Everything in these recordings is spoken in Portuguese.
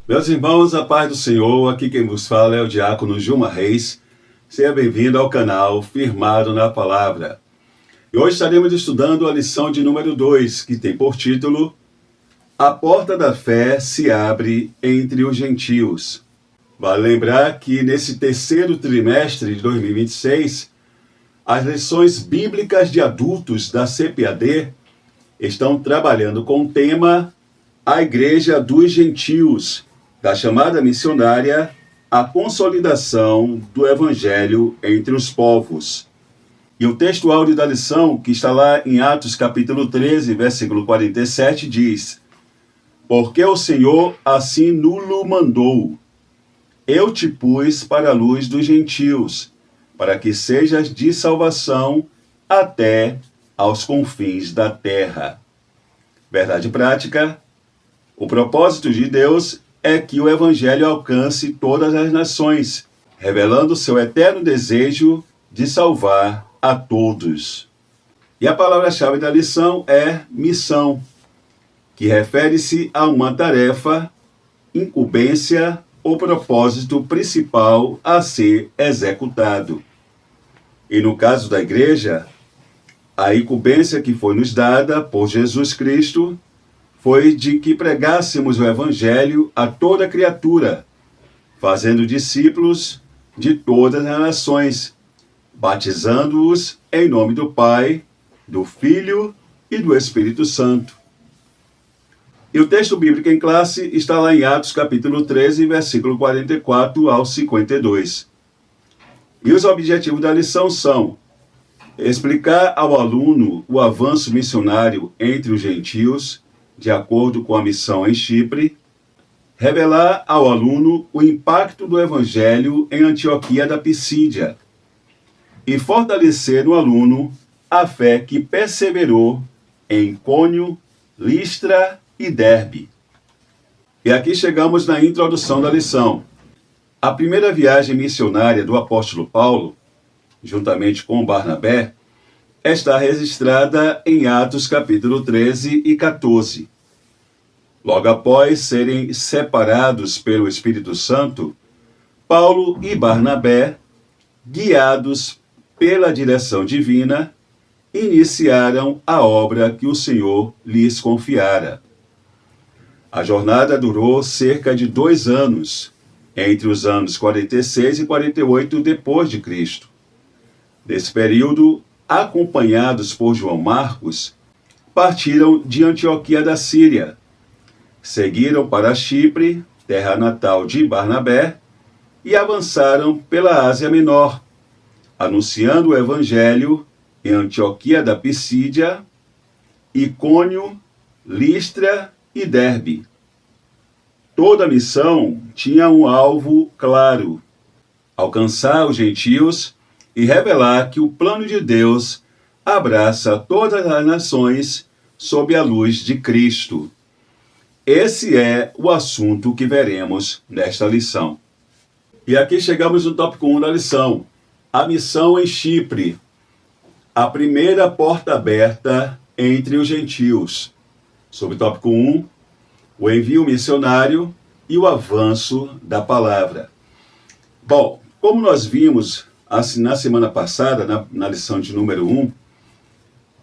Meus irmãos, a paz do Senhor, aqui quem vos fala é o diácono Gilmar Reis. Seja bem-vindo ao canal Firmado na Palavra. E hoje estaremos estudando a lição de número 2, que tem por título A Porta da Fé se abre entre os gentios. Vale lembrar que nesse terceiro trimestre de 2026, as lições bíblicas de adultos da CPAD estão trabalhando com o tema A Igreja dos Gentios, da chamada missionária, a consolidação do Evangelho entre os povos. E o texto áudio da lição, que está lá em Atos capítulo 13, versículo 47, diz: Porque o Senhor assim nulo mandou, eu te pus para a luz dos gentios, para que sejas de salvação até aos confins da terra. Verdade prática: o propósito de Deus é que o Evangelho alcance todas as nações, revelando seu eterno desejo de salvar a todos. E a palavra-chave da lição é missão, que refere-se a uma tarefa, incumbência ou propósito principal a ser executado. E no caso da igreja, a incumbência que foi nos dada por Jesus Cristo foi de que pregássemos o Evangelho a toda criatura, fazendo discípulos de todas as nações, batizando-os em nome do Pai, do Filho e do Espírito Santo. E o texto bíblico em classe está lá em Atos capítulo 13, versículo 44 ao 52. E os objetivos da lição são explicar ao aluno o avanço missionário entre os gentios, de acordo com a missão em Chipre, revelar ao aluno o impacto do Evangelho em Antioquia da Pisídia e fortalecer no aluno a fé que perseverou em Icônio, Listra e Derbe. E aqui chegamos na introdução da lição. A primeira viagem missionária do apóstolo Paulo, juntamente com Barnabé, está registrada em Atos capítulo 13 e 14. Logo após serem separados pelo Espírito Santo, Paulo e Barnabé, guiados pela direção divina, iniciaram a obra que o Senhor lhes confiara. A jornada durou cerca de 2 anos, entre os anos 46 e 48 depois de Cristo. Nesse período, acompanhados por João Marcos, partiram de Antioquia da Síria, seguiram para Chipre, terra natal de Barnabé, e avançaram pela Ásia Menor, anunciando o Evangelho em Antioquia da Pisídia, Icônio, Listra e Derbe. Toda a missão tinha um alvo claro: alcançar os gentios e revelar que o plano de Deus abraça todas as nações sob a luz de Cristo. Esse é o assunto que veremos nesta lição. E aqui chegamos no tópico 1 da lição: a missão em Chipre, a primeira porta aberta entre os gentios. Sob o tópico 1, o envio missionário e o avanço da palavra. Bom, como nós vimos assim, na semana passada, na lição de número 1,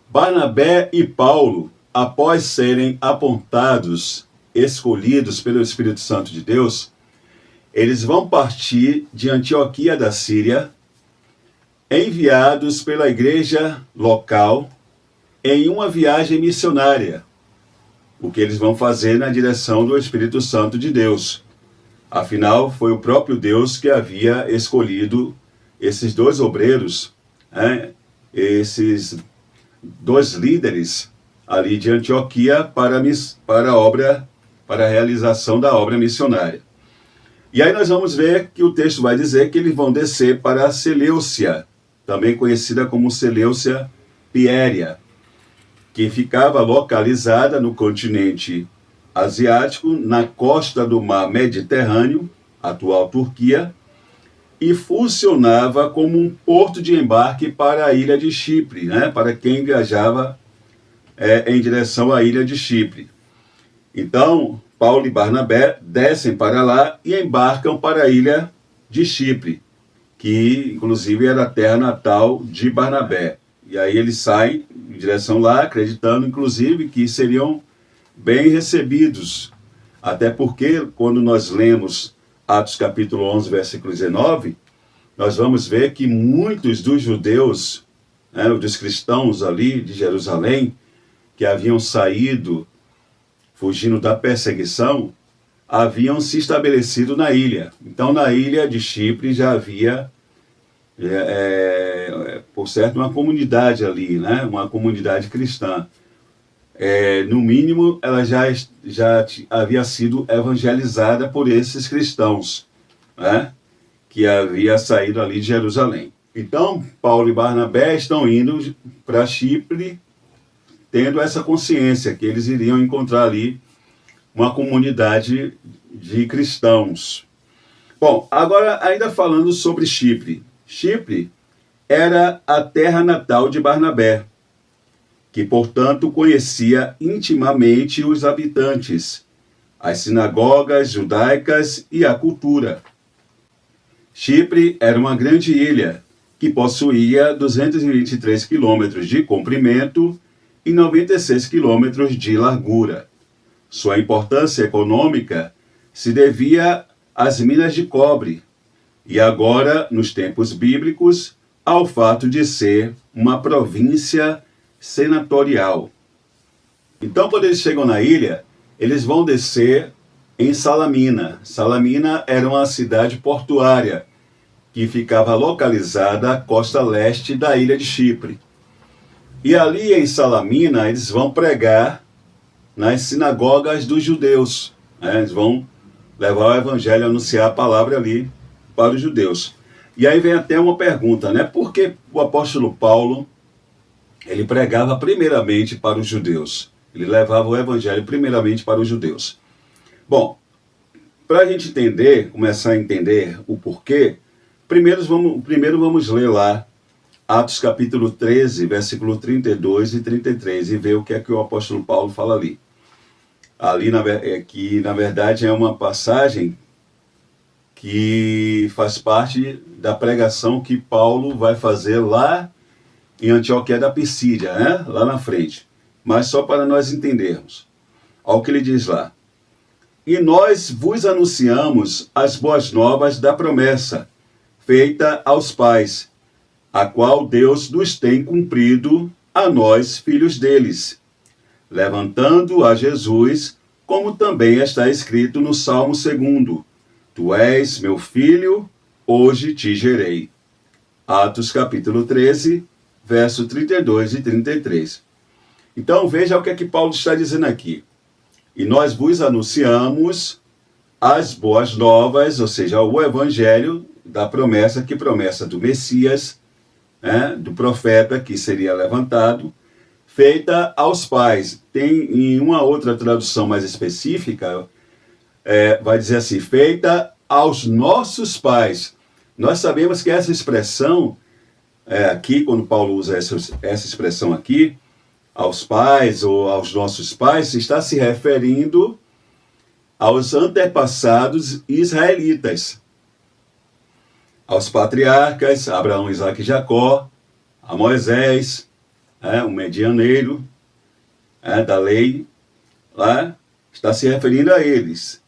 Barnabé e Paulo, após serem apontados, escolhidos pelo Espírito Santo de Deus, eles vão partir de Antioquia da Síria, enviados pela igreja local em uma viagem missionária, o que eles vão fazer na direção do Espírito Santo de Deus. Afinal, foi o próprio Deus que havia escolhido esses 2 obreiros, esses 2 líderes ali de Antioquia para a realização da obra missionária. E aí nós vamos ver que o texto vai dizer que eles vão descer para Seleucia, também conhecida como Seleucia Pieria, que ficava localizada no continente asiático, na costa do mar Mediterrâneo, atual Turquia, e funcionava como um porto de embarque para a ilha de Chipre, para quem viajava em direção à ilha de Chipre. Então, Paulo e Barnabé descem para lá e embarcam para a ilha de Chipre, que inclusive era a terra natal de Barnabé. E aí eles saem em direção lá, acreditando inclusive que seriam bem recebidos. Até porque quando nós lemos Atos capítulo 11, versículo 19, nós vamos ver que muitos dos judeus, dos cristãos ali de Jerusalém, que haviam saído fugindo da perseguição, haviam se estabelecido na ilha. Então, na ilha de Chipre já havia, por certo, uma comunidade ali, né? Uma comunidade cristã. No mínimo, ela já havia sido evangelizada por esses cristãos, né? Que havia saído ali de Jerusalém. Então, Paulo e Barnabé estão indo para Chipre, tendo essa consciência que eles iriam encontrar ali uma comunidade de cristãos. Bom, agora ainda falando sobre Chipre. Chipre era a terra natal de Barnabé, que, portanto, conhecia intimamente os habitantes, as sinagogas judaicas e a cultura. Chipre era uma grande ilha que possuía 223 quilômetros de comprimento e 96 quilômetros de largura. Sua importância econômica se devia às minas de cobre e agora, nos tempos bíblicos, ao fato de ser uma província senatorial. Então, quando eles chegam na ilha, eles vão descer em Salamina. Salamina era uma cidade portuária que ficava localizada à costa leste da ilha de Chipre. E ali em Salamina, eles vão pregar nas sinagogas dos judeus. Eles vão levar o evangelho, anunciar a palavra ali para os judeus. E aí vem até uma pergunta, né? Por que o apóstolo Paulo, ele pregava primeiramente para os judeus? Ele levava o evangelho primeiramente para os judeus. Bom, para a gente entender, começar a entender o porquê, primeiro vamos ler lá Atos capítulo 13, versículo 32 e 33, e ver o que é que o apóstolo Paulo fala ali. Ali, que na verdade é uma passagem que faz parte da pregação que Paulo vai fazer lá em Antioquia da Pisídia, né? Lá na frente. Mas só para nós entendermos. Olha o que ele diz lá. E nós vos anunciamos as boas novas da promessa, feita aos pais, a qual Deus nos tem cumprido a nós, filhos deles, levantando a Jesus, como também está escrito no Salmo 2: Tu és meu filho, hoje te gerei. Atos capítulo 13, verso 32 e 33. Então veja o que é que Paulo está dizendo aqui. E nós vos anunciamos as boas novas, ou seja, o evangelho da promessa, que promessa do Messias, do profeta que seria levantado, feita aos pais. Tem em uma outra tradução mais específica, vai dizer assim, feita aos nossos pais. Nós sabemos que essa expressão, aqui, quando Paulo usa essa expressão aqui, aos pais ou aos nossos pais, está se referindo aos antepassados israelitas, aos patriarcas, Abraão, Isaque e Jacó, a Moisés, o medianeiro da lei, lá, está se referindo a eles.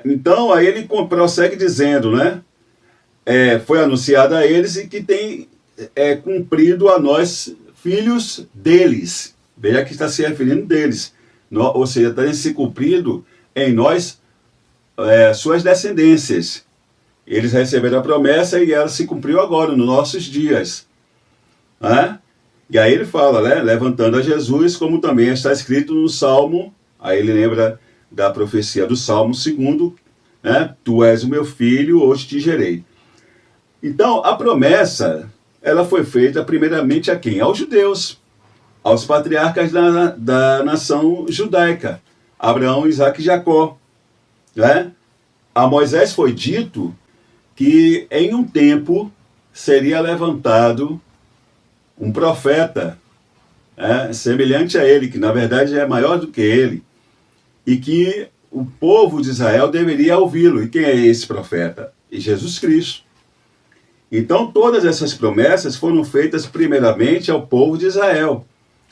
Então, aí ele prossegue dizendo, né? Foi anunciado a eles e que tem cumprido a nós, filhos deles. Veja que está se referindo deles. Ou seja, está se cumprido em nós, suas descendências. Eles receberam a promessa e ela se cumpriu agora, nos nossos dias. E aí ele fala, né? Levantando a Jesus, como também está escrito no Salmo, aí ele lembra da profecia do Salmo 2, né? Tu és o meu filho, hoje te gerei. Então, a promessa, ela foi feita primeiramente a quem? Aos judeus, aos patriarcas da nação judaica, Abraão, Isaque e Jacó. Né? A Moisés foi dito que em um tempo seria levantado um profeta, semelhante a ele, que na verdade é maior do que ele, e que o povo de Israel deveria ouvi-lo. E quem é esse profeta? Jesus Cristo. Então, todas essas promessas foram feitas primeiramente ao povo de Israel,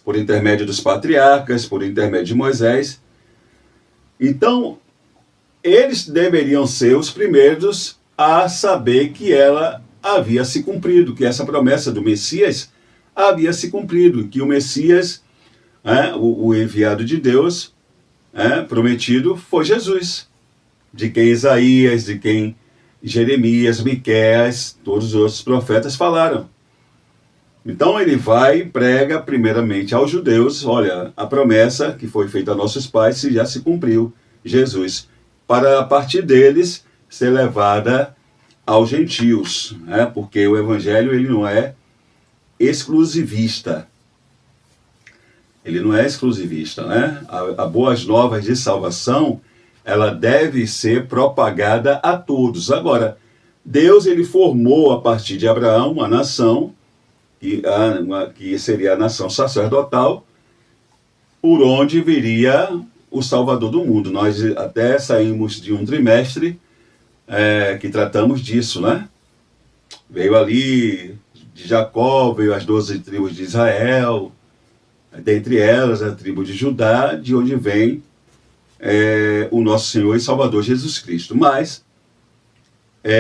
por intermédio dos patriarcas, por intermédio de Moisés. Então, eles deveriam ser os primeiros a saber que ela havia se cumprido, que essa promessa do Messias havia se cumprido, que o Messias, o enviado de Deus, prometido, foi Jesus, de quem Isaías, de quem Jeremias, Miqueias, todos os outros profetas falaram. Então ele vai e prega primeiramente aos judeus, olha, a promessa que foi feita a nossos pais já se cumpriu, Jesus, para a partir deles ser levada aos gentios, porque o evangelho ele não é exclusivista. Ele não é exclusivista, né? A boas novas de salvação, ela deve ser propagada a todos. Agora, Deus ele formou a partir de Abraão uma nação, que seria a nação sacerdotal, por onde viria o Salvador do mundo. Nós até saímos de um trimestre que tratamos disso, né? Veio ali de Jacó, veio as 12 tribos de Israel, dentre elas a tribo de Judá, de onde vem o nosso Senhor e Salvador Jesus Cristo. Mas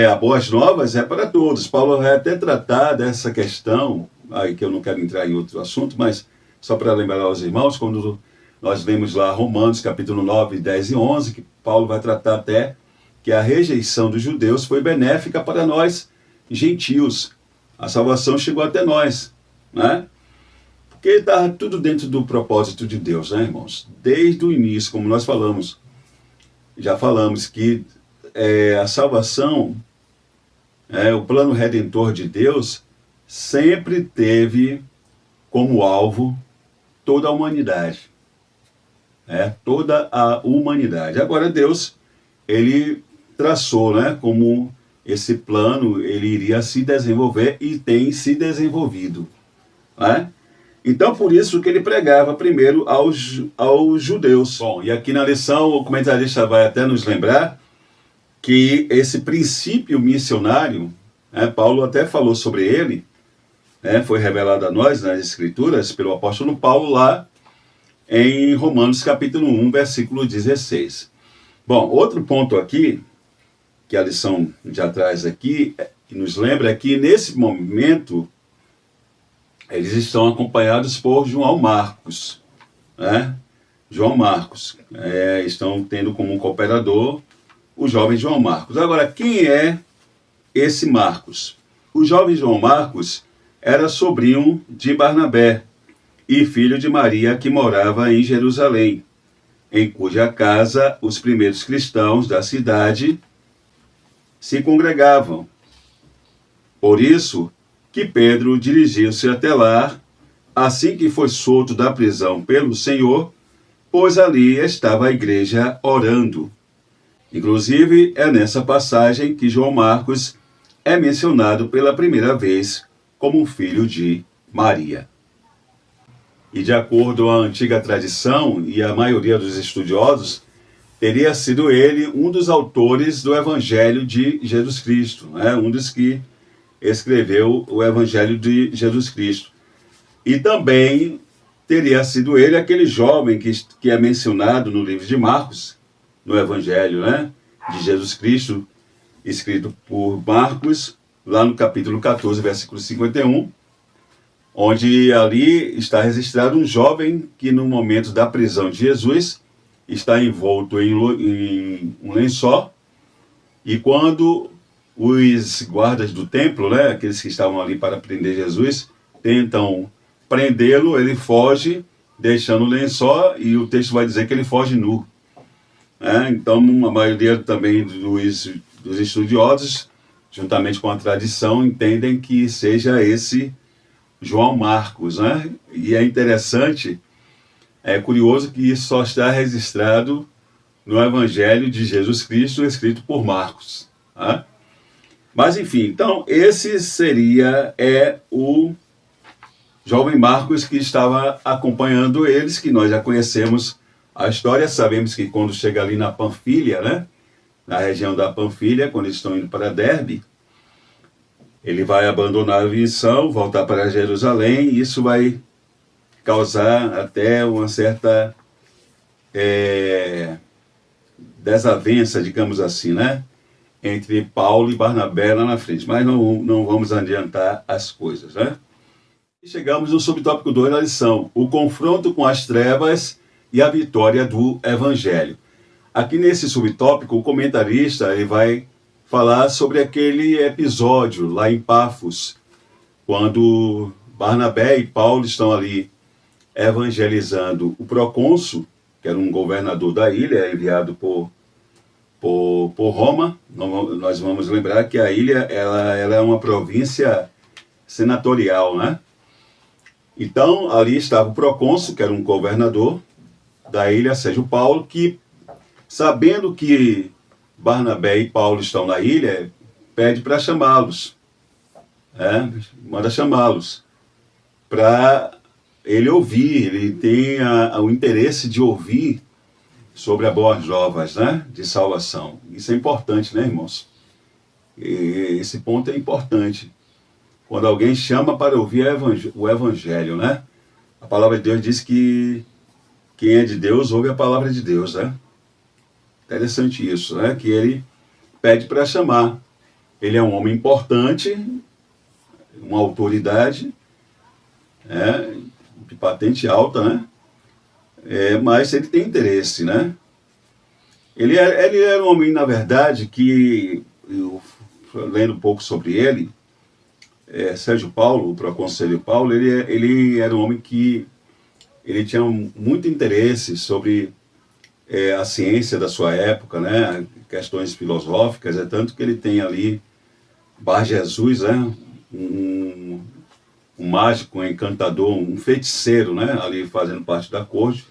a Boas Novas é para todos. Paulo vai até tratar dessa questão, aí que eu não quero entrar em outro assunto, mas só para lembrar aos irmãos, quando nós lemos lá Romanos capítulo 9, 10 e 11, que Paulo vai tratar até que a rejeição dos judeus foi benéfica para nós, gentios. A salvação chegou até nós, né? Porque está tudo dentro do propósito de Deus, né, irmãos? Desde o início, como nós já falamos que a salvação, o plano redentor de Deus, sempre teve como alvo toda a humanidade. Toda a humanidade. Agora Deus, ele traçou, como esse plano ele iria se desenvolver e tem se desenvolvido. Então, por isso que ele pregava primeiro aos judeus. Bom, e aqui na lição o comentarista vai até nos lembrar que esse princípio missionário, Paulo até falou sobre ele, foi revelado a nós nas Escrituras pelo apóstolo Paulo lá em Romanos capítulo 1, versículo 16. Bom, outro ponto aqui, que a lição já traz aqui, que nos lembra que nesse momento eles estão acompanhados por João Marcos, João Marcos, estão tendo como cooperador o jovem João Marcos. Agora, quem é esse Marcos? O jovem João Marcos era sobrinho de Barnabé e filho de Maria, que morava em Jerusalém, em cuja casa os primeiros cristãos da cidade se congregavam. Por isso que Pedro dirigiu-se até lá, assim que foi solto da prisão pelo Senhor, pois ali estava a igreja orando. Inclusive, é nessa passagem que João Marcos é mencionado pela primeira vez como filho de Maria. E de acordo com a antiga tradição e a maioria dos estudiosos, teria sido ele um dos autores do Evangelho de Jesus Cristo, um dos que escreveu o Evangelho de Jesus Cristo. E também teria sido ele aquele jovem que é mencionado no livro de Marcos, no Evangelho de Jesus Cristo, escrito por Marcos, lá no capítulo 14, versículo 51, onde ali está registrado um jovem que no momento da prisão de Jesus está envolto em um lençol, e quando os guardas do templo, aqueles que estavam ali para prender Jesus, tentam prendê-lo, ele foge, deixando o lençol, e o texto vai dizer que ele foge nu. Então, a maioria também dos estudiosos, juntamente com a tradição, entendem que seja esse João Marcos. E é interessante, é curioso que isso só está registrado no Evangelho de Jesus Cristo, escrito por Marcos. Mas, enfim, então, esse seria o jovem Marcos que estava acompanhando eles, que nós já conhecemos A história, sabemos que quando chega ali na Panfilha, né? Na região da Panfilha, quando eles estão indo para Derbe, ele vai abandonar a missão, voltar para Jerusalém, e isso vai causar até uma certa desavença, digamos assim, né? Entre Paulo e Barnabé lá na frente. Mas não vamos adiantar as coisas, né? E chegamos no subtópico 2 da lição, o confronto com as trevas e a vitória do Evangelho. Aqui nesse subtópico, o comentarista ele vai falar sobre aquele episódio lá em Pafos, quando Barnabé e Paulo estão ali evangelizando o procônsul, que era um governador da ilha, enviado por Roma. Nós vamos lembrar que a ilha ela é uma província senatorial, né? Então, ali estava o procônsul, que era um governador da ilha, Sérgio Paulo, que, sabendo que Barnabé e Paulo estão na ilha, pede para chamá-los, manda chamá-los, para ele ouvir, ele tem o interesse de ouvir sobre as boas novas, né, de salvação. Isso é importante, né, irmãos? Esse ponto é importante. Quando alguém chama para ouvir o Evangelho, né? A palavra de Deus diz que quem é de Deus ouve a palavra de Deus, né? Interessante isso, né? Que ele pede para chamar. Ele é um homem importante, uma autoridade, de patente alta, né? Mas ele tem interesse, né? Ele era um homem, na verdade, que, lendo um pouco sobre ele, Sérgio Paulo, o procônsul Paulo, ele era um homem que ele tinha muito interesse sobre a ciência da sua época, né? Questões filosóficas, tanto que ele tem ali Bar Jesus, né? Um mágico, um encantador, um feiticeiro, né? Ali fazendo parte da corte,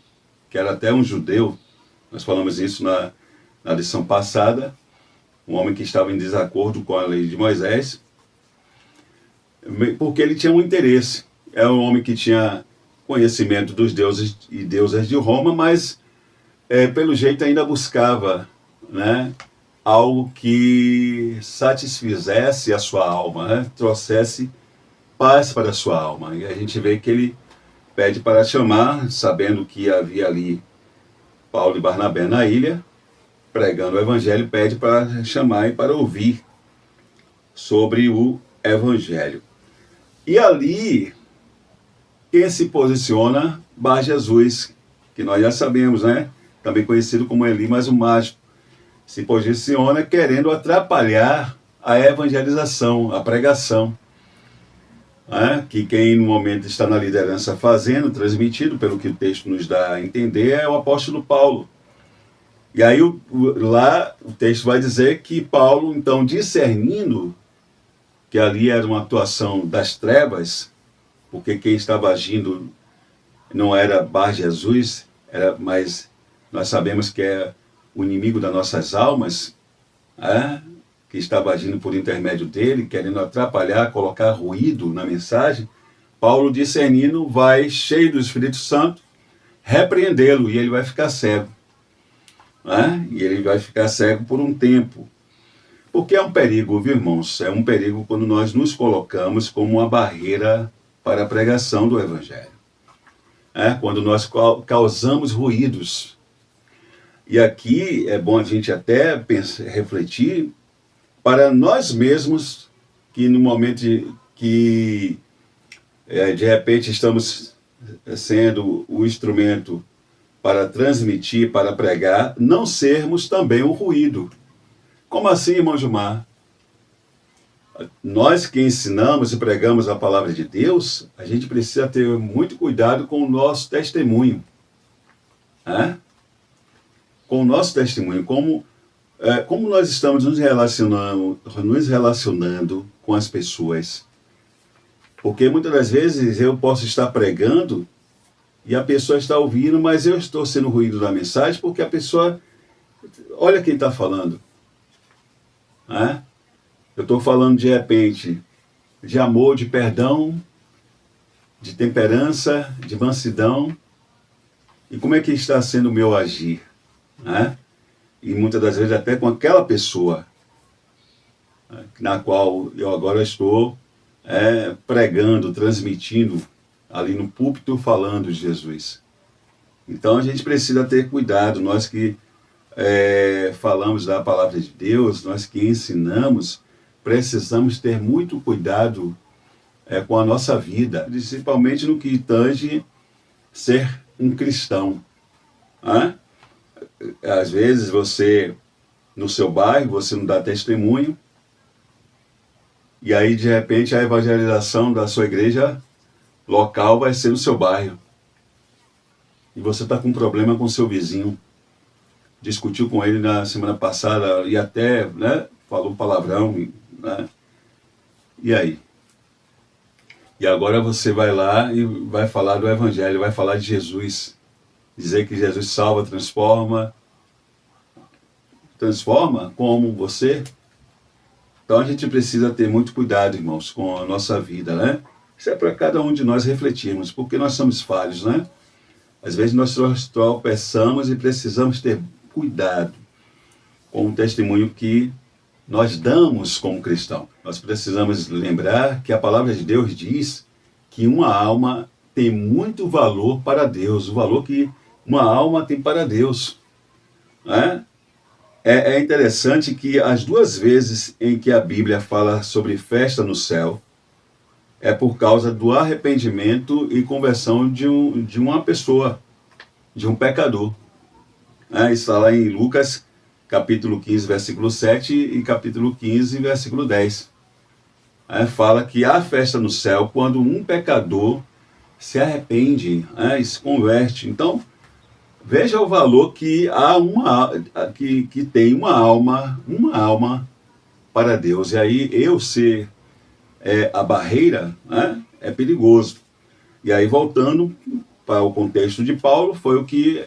que era até um judeu. Nós falamos isso na lição passada, um homem que estava em desacordo com a lei de Moisés, porque ele tinha um interesse. Era um homem que tinha conhecimento dos deuses e deusas de Roma, mas pelo jeito ainda buscava, né, algo que satisfizesse a sua alma, né, trouxesse paz para a sua alma. E a gente vê que ele pede para chamar, sabendo que havia ali Paulo e Barnabé na ilha, pregando o Evangelho, pede para chamar e para ouvir sobre o Evangelho. E ali, quem se posiciona? Bar Jesus, que nós já sabemos, né? Também conhecido como Elimas o Mágico. Se posiciona querendo atrapalhar a evangelização, a pregação. Que quem no momento está na liderança fazendo, transmitido, pelo que o texto nos dá a entender, é o apóstolo Paulo. E aí lá o texto vai dizer que Paulo, então, discernindo que ali era uma atuação das trevas, porque quem estava agindo não era Bar Jesus, mas nós sabemos que é o inimigo das nossas almas, que estava agindo por intermédio dele, querendo atrapalhar, colocar ruído na mensagem. Paulo, discernindo, vai, cheio do Espírito Santo, repreendê-lo, e ele vai ficar cego. E ele vai ficar cego por um tempo. Porque é um perigo, viu, irmãos? É um perigo quando nós nos colocamos como uma barreira para a pregação do Evangelho. Quando nós causamos ruídos. E aqui é bom a gente até refletir para nós mesmos, que no momento que de repente estamos sendo o instrumento para transmitir, para pregar, não sermos também o ruído. Como assim, irmão Gilmar? Nós que ensinamos e pregamos a palavra de Deus, a gente precisa ter muito cuidado com o nosso testemunho. Com o nosso testemunho, como nós estamos nos relacionando com as pessoas. Porque muitas das vezes eu posso estar pregando e a pessoa está ouvindo, mas eu estou sendo ruído da mensagem porque a pessoa, olha quem está falando. Eu estou falando de repente de amor, de perdão, de temperança, de mansidão, E como é que está sendo o meu agir? Né? E muitas das vezes até com aquela pessoa, né, na qual eu agora estou pregando, transmitindo, ali no púlpito, falando de Jesus. Então a gente precisa ter cuidado, nós que falamos da palavra de Deus, nós que ensinamos, precisamos ter muito cuidado com a nossa vida, principalmente no que tange ser um cristão. Né? Às vezes você, no seu bairro, você não dá testemunho, e aí de repente a evangelização da sua igreja local vai ser no seu bairro. E você está com um problema com o seu vizinho. Discutiu com ele na semana passada e até falou palavrão. Né? E aí? E agora você vai lá e vai falar do Evangelho, vai falar de Jesus. Dizer que Jesus salva, transforma. Transforma como você? Então a gente precisa ter muito cuidado, irmãos, com a nossa vida, né? Isso é para cada um de nós refletirmos, porque nós somos falhos, né? Às vezes nós tropeçamos e precisamos ter cuidado com o testemunho que nós damos como cristão. Nós precisamos lembrar que a palavra de Deus diz que uma alma tem muito valor para Deus, o valor que uma alma tem para Deus. Né? É interessante que as duas vezes em que a Bíblia fala sobre festa no céu, é por causa do arrependimento e conversão de uma pessoa, de um pecador. Está lá em Lucas, capítulo 15, versículo 7 e capítulo 15, versículo 10. Fala que há festa no céu quando um pecador se arrepende e se converte. Então, veja o valor que que tem uma alma para Deus. E aí eu ser a barreira é perigoso. E aí, voltando para o contexto de Paulo, foi o que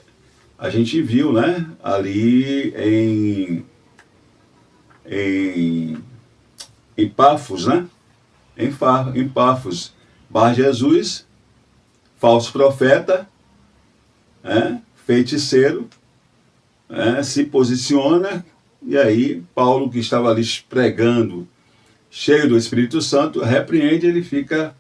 a gente viu, né? Ali em Pafos, né? Em Pafos, Bar Jesus, falso profeta, feiticeiro, se posiciona, e aí Paulo, que estava ali pregando, cheio do Espírito Santo, repreende, ele fica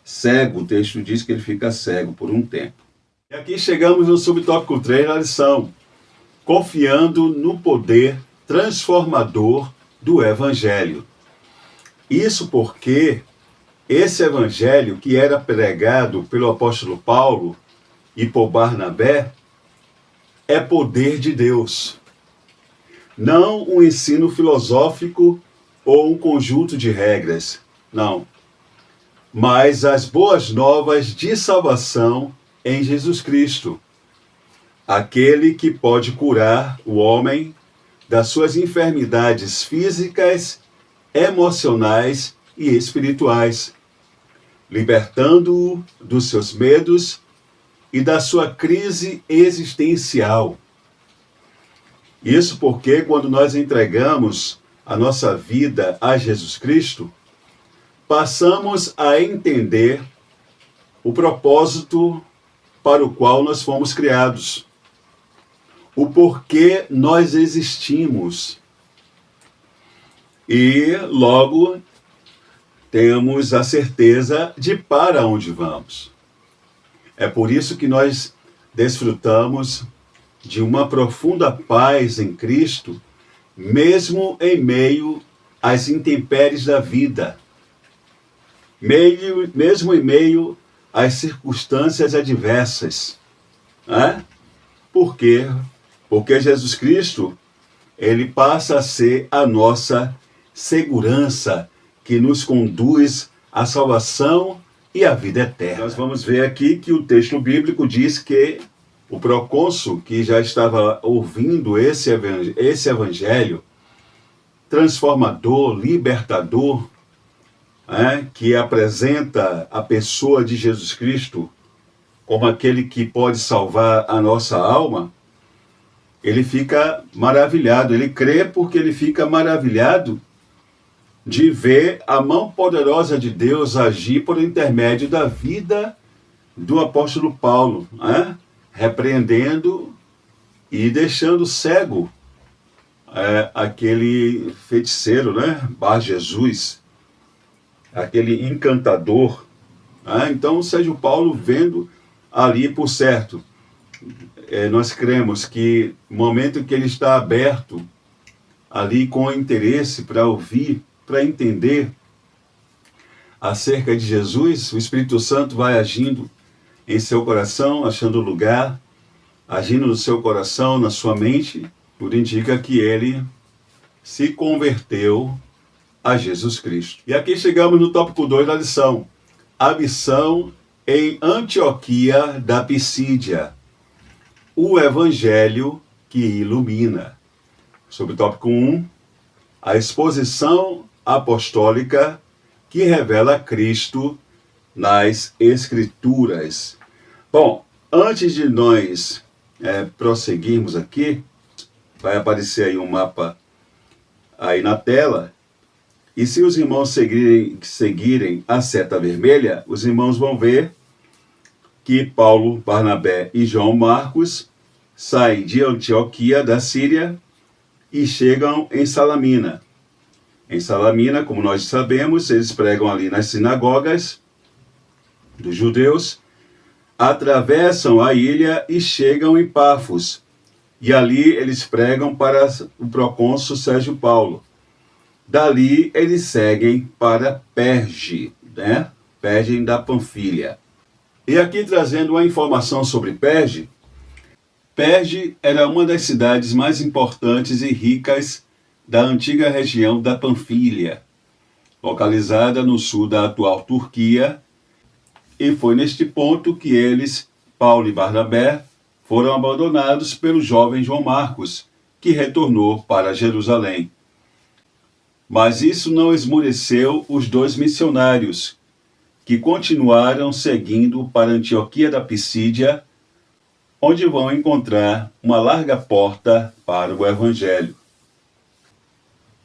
cego. O texto diz que ele fica cego por um tempo. E aqui chegamos no subtópico 3 da lição, confiando no poder transformador do Evangelho. Isso porque esse Evangelho que era pregado pelo apóstolo Paulo e por Barnabé é poder de Deus. Não um ensino filosófico ou um conjunto de regras, não. Mas as boas novas de salvação em Jesus Cristo, aquele que pode curar o homem das suas enfermidades físicas, emocionais e espirituais, libertando-o dos seus medos e da sua crise existencial. Isso porque quando nós entregamos a nossa vida a Jesus Cristo, passamos a entender o propósito para o qual nós fomos criados, o porquê nós existimos. E logo temos a certeza de para onde vamos. É por isso que nós desfrutamos de uma profunda paz em Cristo, mesmo em meio às intempéries da vida, mesmo em meio às circunstâncias adversas. Por quê? Porque Jesus Cristo, ele passa a ser a nossa segurança, que nos conduz à salvação e à vida eterna. Nós vamos ver aqui que o texto bíblico diz que o procônsul, que já estava ouvindo esse evangelho transformador, libertador, que apresenta a pessoa de Jesus Cristo como aquele que pode salvar a nossa alma, ele fica maravilhado, ele crê porque ele fica maravilhado de ver a mão poderosa de Deus agir por intermédio da vida do apóstolo Paulo, repreendendo e deixando cego aquele feiticeiro, né? Bar Jesus, aquele encantador. Então, Sérgio Paulo vendo ali, por certo, nós cremos que no momento que ele está aberto ali com interesse para ouvir, para entender acerca de Jesus, o Espírito Santo vai agindo em seu coração, achando lugar, agindo no seu coração, na sua mente, tudo indica que ele se converteu a Jesus Cristo. E aqui chegamos no tópico 2 da lição, a missão em Antioquia da Pisídia, o Evangelho que ilumina. Sobre o tópico 1, a exposição apostólica que revela Cristo nas Escrituras. Bom, antes de nós prosseguirmos aqui, vai aparecer aí um mapa aí na tela, e se os irmãos seguirem a seta vermelha, os irmãos vão ver que Paulo, Barnabé e João Marcos saem de Antioquia da Síria e chegam em Salamina. Em Salamina, como nós sabemos, eles pregam ali nas sinagogas dos judeus, atravessam a ilha e chegam em Pafos. E ali eles pregam para o procônsul Sérgio Paulo. Dali eles seguem para Perge, né? Perge da Panfilha. E aqui trazendo uma informação sobre Perge. Perge era uma das cidades mais importantes e ricas da antiga região da Panfilha, localizada no sul da atual Turquia, e foi neste ponto que eles, Paulo e Barnabé, foram abandonados pelo jovem João Marcos, que retornou para Jerusalém. Mas isso não esmoreceu os dois missionários, que continuaram seguindo para Antioquia da Pisídia, onde vão encontrar uma larga porta para o Evangelho.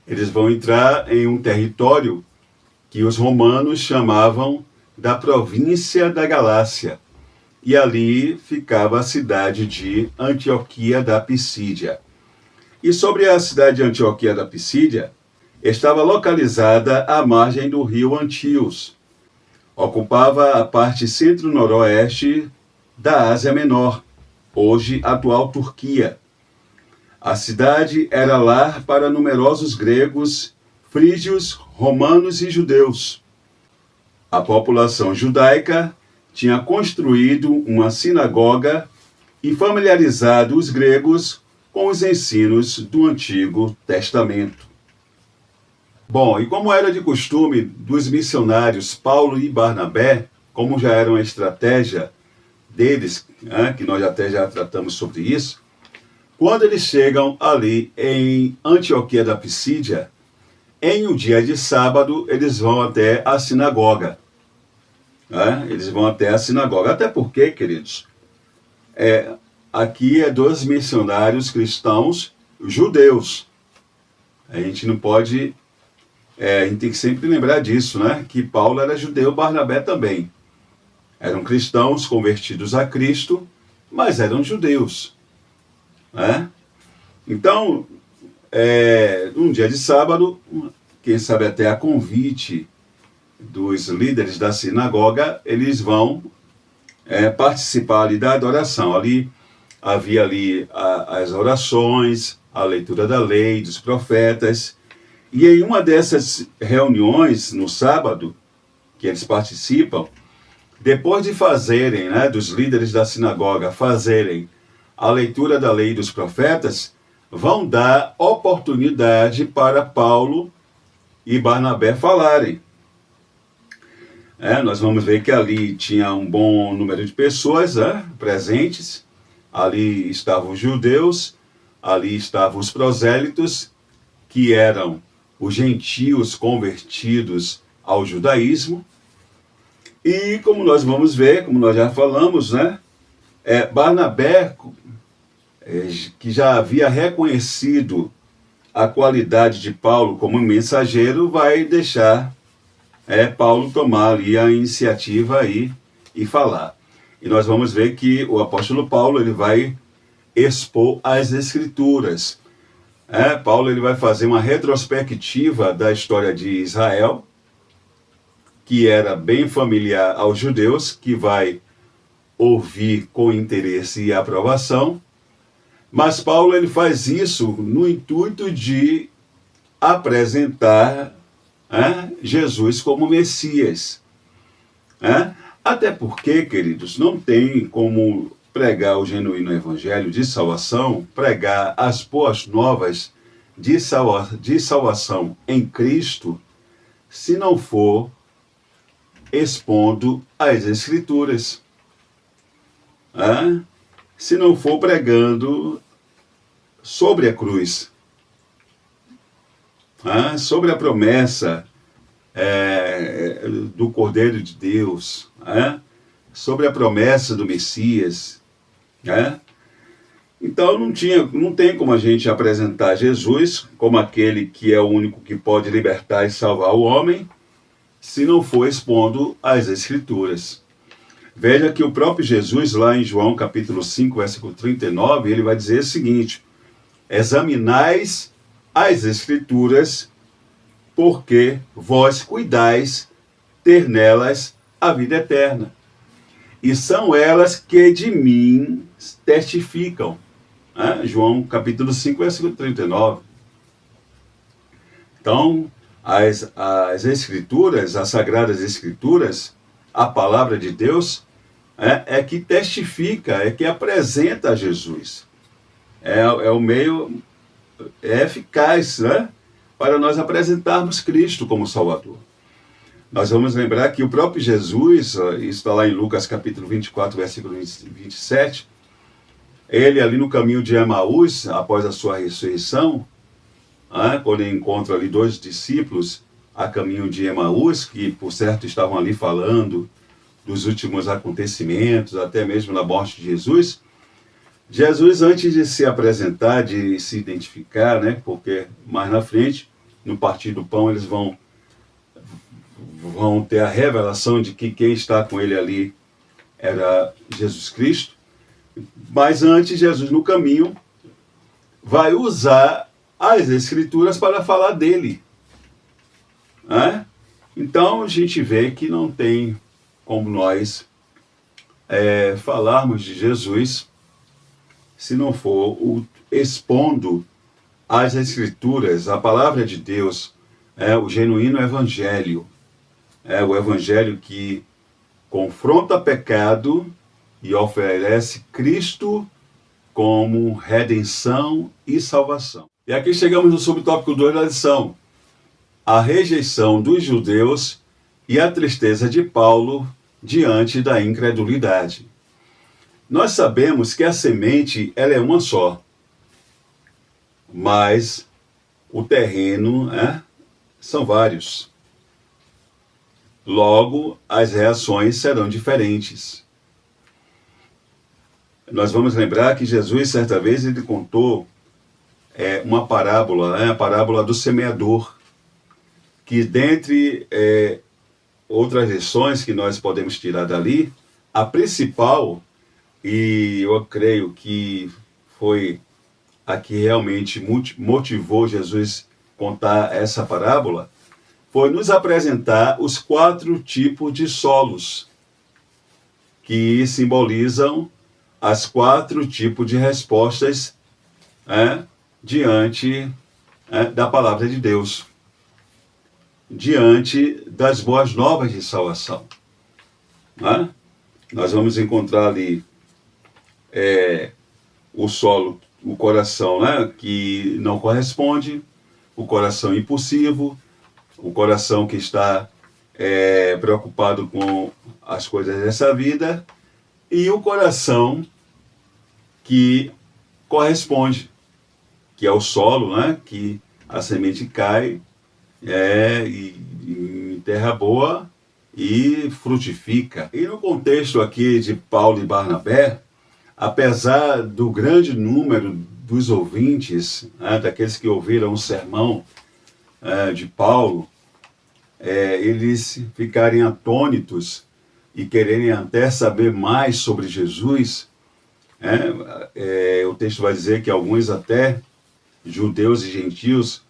Eles vão entrar em um território que os romanos chamavam da província da Galácia, e ali ficava a cidade de Antioquia da Pisídia. E sobre a cidade de Antioquia da Pisídia, estava localizada à margem do rio Antios. Ocupava a parte centro-noroeste da Ásia Menor, hoje atual Turquia. A cidade era lar para numerosos gregos, frígios, romanos e judeus. A população judaica tinha construído uma sinagoga e familiarizado os gregos com os ensinos do Antigo Testamento. Bom, e como era de costume dos missionários Paulo e Barnabé, como já era uma estratégia deles, que nós até já tratamos sobre isso, quando eles chegam ali em Antioquia da Pisídia, em um dia de sábado, eles vão até a sinagoga. Eles vão até a sinagoga. Até porque, queridos, aqui é dos missionários cristãos judeus. A gente não pode... a gente tem que sempre lembrar disso, né? Que Paulo era judeu, Barnabé também. Eram cristãos convertidos a Cristo, mas eram judeus. Então, um dia de sábado, quem sabe até a convite dos líderes da sinagoga, eles vão participar ali da adoração. Ali havia ali as orações, a leitura da lei, dos profetas, e em uma dessas reuniões, no sábado, que eles participam, depois de fazerem, dos líderes da sinagoga fazerem a leitura da lei dos profetas, vão dar oportunidade para Paulo e Barnabé falarem. Nós vamos ver que ali tinha um bom número de pessoas presentes, ali estavam os judeus, ali estavam os prosélitos, que eram os gentios convertidos ao judaísmo, e como nós vamos ver, como nós já falamos, Barnabé, que já havia reconhecido a qualidade de Paulo como mensageiro, vai deixar Paulo tomar ali a iniciativa aí e falar. E nós vamos ver que o apóstolo Paulo ele vai expor as Escrituras. Paulo ele vai fazer uma retrospectiva da história de Israel, que era bem familiar aos judeus, que vai ouvir com interesse e aprovação. Mas Paulo ele faz isso no intuito de apresentar Jesus como Messias. Até porque, queridos, não tem como pregar o genuíno evangelho de salvação, pregar as boas novas de salvação em Cristo, se não for expondo as Escrituras. Se não for pregando sobre a cruz, sobre a promessa do Cordeiro de Deus, sobre a promessa do Messias. Então não tem como a gente apresentar Jesus como aquele que é o único que pode libertar e salvar o homem, se não for expondo as Escrituras. Veja que o próprio Jesus, lá em João capítulo 5, versículo 39, ele vai dizer o seguinte: examinais as Escrituras, porque vós cuidais ter nelas a vida eterna. E são elas que de mim testificam. João capítulo 5, versículo 39. Então, as Escrituras, as Sagradas Escrituras, a palavra de Deus, é que testifica, é que apresenta a Jesus. É o meio eficaz, para nós apresentarmos Cristo como Salvador. Nós vamos lembrar que o próprio Jesus, isso está lá em Lucas capítulo 24, versículo 27, ele ali no caminho de Emaús, após a sua ressurreição, quando ele encontra ali 2 discípulos a caminho de Emaús, que por certo estavam ali falando dos últimos acontecimentos, até mesmo da morte de Jesus, Jesus, antes de se apresentar, de se identificar, porque mais na frente, no partir do pão, eles vão ter a revelação de que quem está com ele ali era Jesus Cristo. Mas antes, Jesus no caminho vai usar as Escrituras para falar dele. Então a gente vê que não tem como nós falarmos de Jesus se não for expondo as Escrituras, a palavra de Deus, o genuíno evangelho. O evangelho que confronta pecado e oferece Cristo como redenção e salvação. E aqui chegamos no subtópico 2 da lição: a rejeição dos judeus e a tristeza de Paulo diante da incredulidade. Nós sabemos que a semente ela é uma só, mas o terreno são vários. Logo, as reações serão diferentes. Nós vamos lembrar que Jesus, certa vez, ele contou uma parábola, a parábola do semeador, que dentre outras lições que nós podemos tirar dali, a principal, e eu creio que foi a que realmente motivou Jesus contar essa parábola, foi nos apresentar os 4 tipos de solos, que simbolizam as 4 tipos de respostas diante da palavra de Deus, diante das boas novas de salvação. Nós vamos encontrar ali o solo, o coração que não corresponde, o coração impulsivo, o coração que está preocupado com as coisas dessa vida, e o coração que corresponde, que é o solo, que a semente cai em terra boa e frutifica. E no contexto aqui de Paulo e Barnabé, apesar do grande número dos ouvintes, daqueles que ouviram o sermão de Paulo, eles ficarem atônitos e quererem até saber mais sobre Jesus, o texto vai dizer que alguns até, judeus e gentios,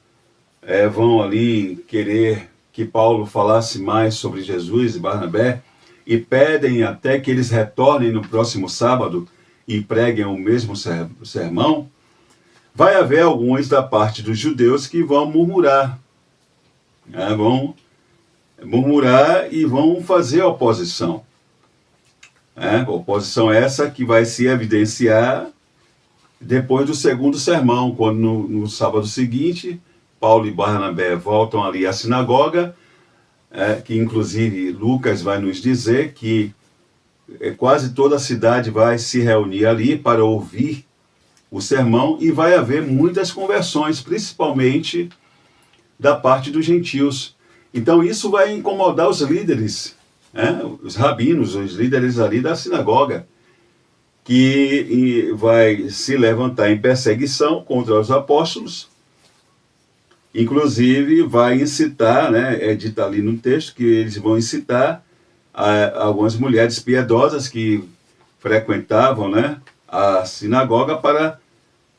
vão ali querer que Paulo falasse mais sobre Jesus e Barnabé, e pedem até que eles retornem no próximo sábado e preguem o mesmo sermão. Vai haver alguns da parte dos judeus que vão murmurar, vão murmurar e vão fazer oposição. Oposição essa que vai se evidenciar depois do segundo sermão, quando no sábado seguinte, Paulo e Barnabé voltam ali à sinagoga, que inclusive Lucas vai nos dizer que quase toda a cidade vai se reunir ali para ouvir o sermão, e vai haver muitas conversões, principalmente da parte dos gentios. Então isso vai incomodar os líderes, os rabinos, os líderes ali da sinagoga, que vai se levantar em perseguição contra os apóstolos. Inclusive vai incitar, dito ali no texto, que eles vão incitar algumas mulheres piedosas que frequentavam a sinagoga, para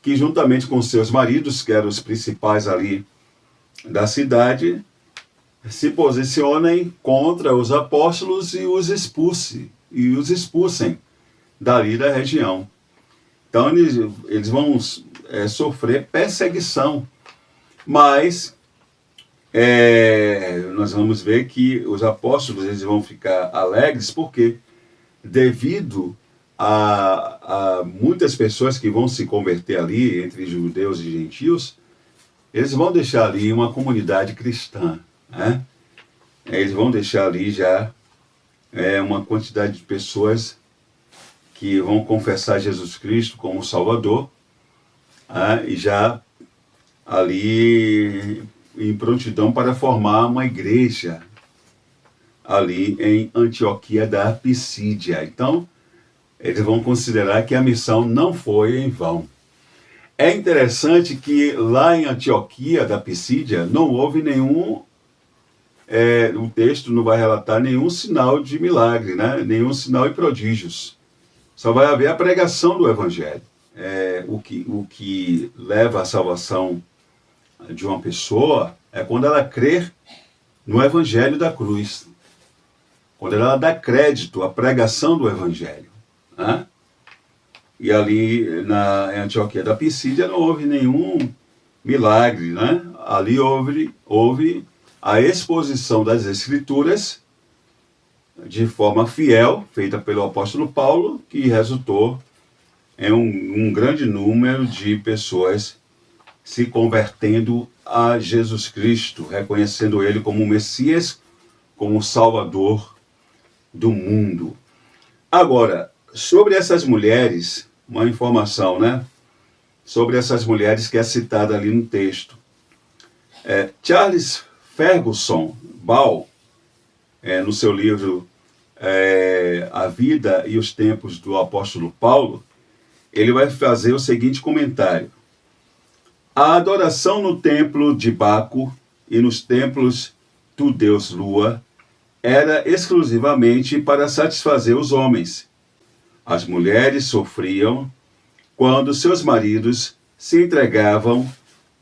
que juntamente com seus maridos, que eram os principais ali da cidade, se posicionem contra os apóstolos e os expulsem dali da região. Então eles vão sofrer perseguição, mas nós vamos ver que os apóstolos eles vão ficar alegres, porque devido a muitas pessoas que vão se converter ali, entre judeus e gentios, eles vão deixar ali uma comunidade cristã, Eles vão deixar ali já uma quantidade de pessoas que vão confessar Jesus Cristo como Salvador, e já ali em prontidão para formar uma igreja ali em Antioquia da Pisídia. Então, eles vão considerar que a missão não foi em vão. É interessante que lá em Antioquia da Pisídia não houve nenhum, o texto não vai relatar nenhum sinal de milagre, nenhum sinal de prodígios. Só vai haver a pregação do Evangelho. O que leva à salvação de uma pessoa é quando ela crê no Evangelho da cruz. Quando ela dá crédito à pregação do Evangelho. E ali em Antioquia da Pisídia não houve nenhum milagre. Ali houve a exposição das Escrituras de forma fiel, feita pelo apóstolo Paulo, que resultou em um grande número de pessoas se convertendo a Jesus Cristo, reconhecendo ele como o Messias, como o Salvador do mundo. Agora, sobre essas mulheres, uma informação, sobre essas mulheres que é citada ali no texto. Charles Ferguson Ball, no seu livro A Vida e os Tempos do Apóstolo Paulo, ele vai fazer o seguinte comentário: a adoração no templo de Baco e nos templos do deus Lua era exclusivamente para satisfazer os homens. As mulheres sofriam quando seus maridos se entregavam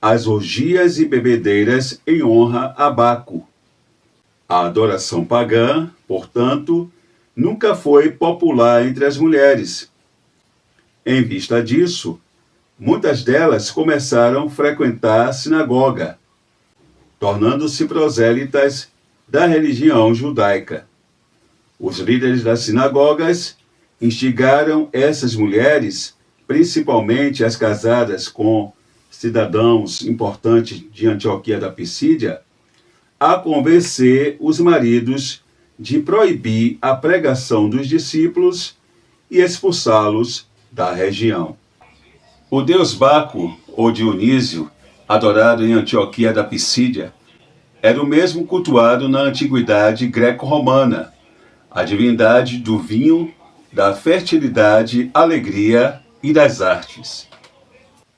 às orgias e bebedeiras em honra a Baco. A adoração pagã, portanto, nunca foi popular entre as mulheres. Em vista disso, muitas delas começaram a frequentar a sinagoga, tornando-se prosélitas da religião judaica. Os líderes das sinagogas instigaram essas mulheres, principalmente as casadas com cidadãos importantes de Antioquia da Pisídia, a convencer os maridos de proibir a pregação dos discípulos e expulsá-los da região. O deus Baco, ou Dionísio, adorado em Antioquia da Pisídia, era o mesmo cultuado na antiguidade greco-romana, a divindade do vinho, da fertilidade, alegria e das artes.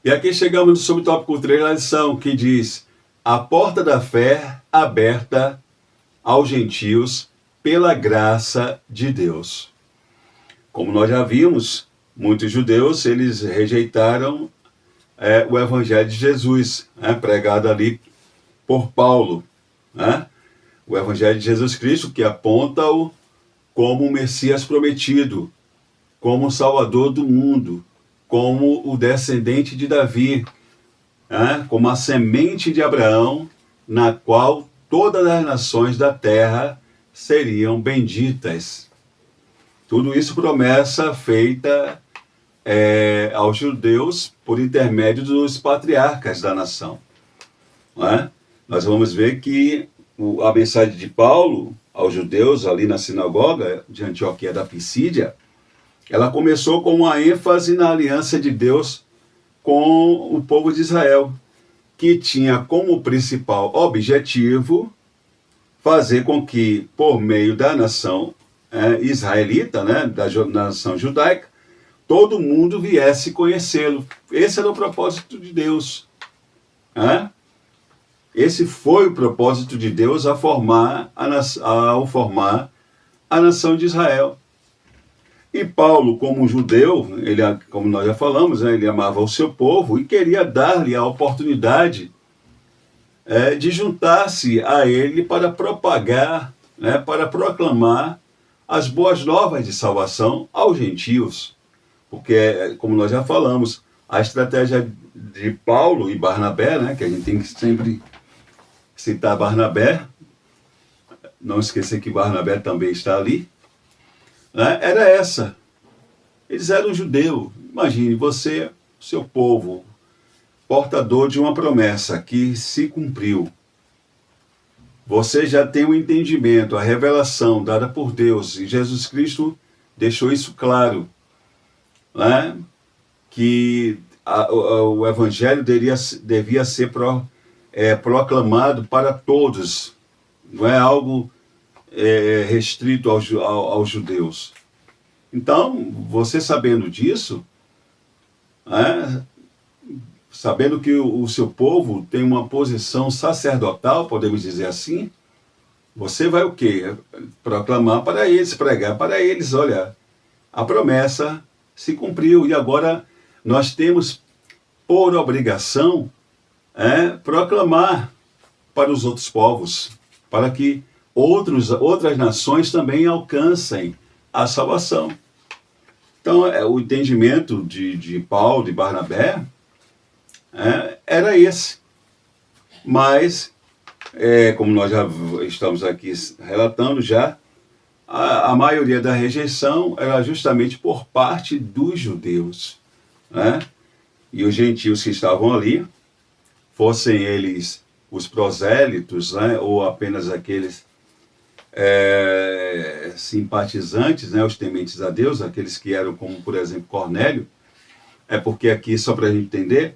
E aqui chegamos no subtópico 3 da lição, que diz: a porta da fé aberta aos gentios pela graça de Deus. Como nós já vimos, muitos judeus, eles rejeitaram o Evangelho de Jesus, pregado ali por Paulo. O Evangelho de Jesus Cristo, que aponta-o como o Messias prometido, como o Salvador do mundo, como o descendente de Davi, como a semente de Abraão, na qual todas as nações da terra seriam benditas. Tudo isso promessa feita aos judeus por intermédio dos patriarcas da nação. Nós vamos ver que a mensagem de Paulo aos judeus ali na sinagoga de Antioquia da Pisídia, ela começou com uma ênfase na aliança de Deus com o povo de Israel, que tinha como principal objetivo fazer com que, por meio da nação israelita, da nação judaica, todo mundo viesse conhecê-lo. Esse era o propósito de Deus. Esse foi o propósito de Deus ao formar a nação de Israel. E Paulo, como judeu, ele, como nós já falamos, ele amava o seu povo e queria dar-lhe a oportunidade de juntar-se a ele para propagar, para proclamar as boas novas de salvação aos gentios. Porque, como nós já falamos, a estratégia de Paulo e Barnabé, que a gente tem que sempre citar Barnabé, não esquecer que Barnabé também está ali, era essa. Eles eram judeus. Imagine você, seu povo, portador de uma promessa que se cumpriu. Você já tem o entendimento, a revelação dada por Deus, e Jesus Cristo deixou isso claro, que o Evangelho devia ser proclamado para todos, não é algo restrito aos judeus. Então, você sabendo disso, sabendo que o seu povo tem uma posição sacerdotal, podemos dizer assim, você vai o quê? Proclamar para eles, pregar para eles, olha, a promessa se cumpriu e agora nós temos por obrigação proclamar para os outros povos, para que outras nações também alcancem a salvação. Então, o entendimento de Paulo, de Barnabé, era esse. Mas, como nós já estamos aqui relatando já, a maioria da rejeição era justamente por parte dos judeus. E os gentios que estavam ali, fossem eles os prosélitos, ou apenas aqueles simpatizantes, os tementes a Deus, aqueles que eram como, por exemplo, Cornélio, porque aqui, só para a gente entender,